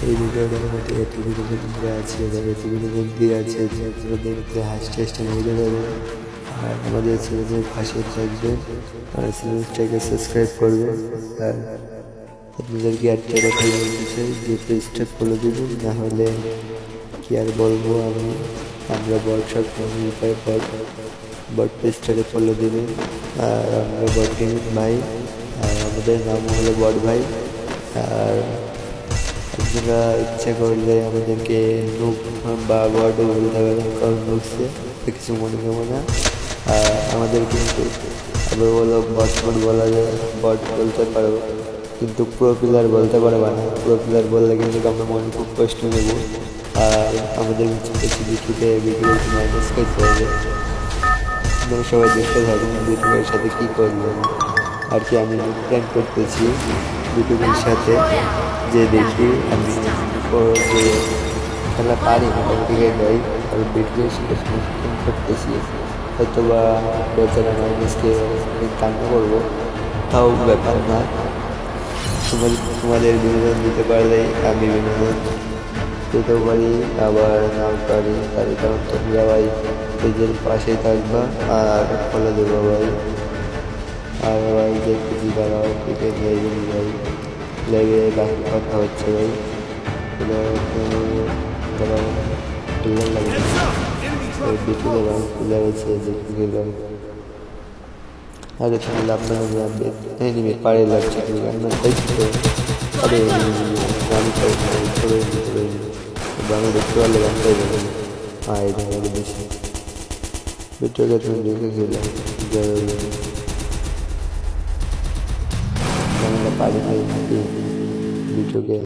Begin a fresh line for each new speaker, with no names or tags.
এই ভিডিওটার মধ্যে এতগুলো বন্ধুরা আছে এবং এতগুলো বন্ধু আছে যে আপনারা দেখতে হাসতে হাসতে মেরে দেবেন। আর আমাদের চ্যানেলের পাশে থাকবেন আর চ্যানেলটাকে সাবস্ক্রাইব করবেন। আর আপনাদেরকে একটা কথাই বলতে চাই যে পেজটা ফলো দেবেন, না হলে কি আর বলবো আমরা বটসব বট পেজটাকে ফলো দেবেন। আর আমরা বট গেমিং ভাই, আর আমাদের নাম হলো বট ভাই। আর আপনারা ইচ্ছা করলে আমাদেরকে নুক বা বটও বলতে পারেন, কারণ নুকসে কিছু মনে করবো না। আর আমাদের কিন্তু আবার বলো বট বলা যায়, বট বলতে পারবো কিন্তু প্রো প্লেয়ার বলতে পারবা না। প্রো প্লেয়ার বললে কিন্তু আমরা মনে খুব কষ্ট নেব। আর আমাদের কিছু ভিডিওতে ভিডিও মাইনাস করতে হবে। আপনারা সবাই দেখতে থাকুন ভিডিওর সাথে কী করবেন আর কি। আমি প্ল্যান করতেছি ভিডিওর সাথে যে দেখি আমি যে খেলা পারি মোটামুটি যাই, আর ভিডিওর সাথে প্ল্যান করতেছি। হয়তো বা বেচারা মাইনাসকে কান্না করবো, তাও ব্যাপার না। তোমাদের বিনোদন দিতে পারলেই আমি বিনোদন পেতেও পারি, আবার নাও পারি। তার কারণ তোমরা ভাই পেজের পাশেই থাকবা আর ফলো দেবো ভাই। আর ভাই দেখতেছি দাঁড়াও ক্রিকেট লাইভে ভাই, লাইভে বাকি কথা হচ্ছে ভাই। দাঁড়াও প্লেয়ার লাগবে দেখে দেবেন, প্লেয়ার হচ্ছে যে ক্রিকেট লাইভ আগে তুমি লাভ না এনিমি পাড়ে লাগছে আপনার দেখতে আরে গাড়ি করে বাংলা দেখতে পারলে গানটাই বলে এই ধরনের বেশি ভিডিওটা তুমি দেখেছিলে বাংলা পাড়ি ভিডিওকে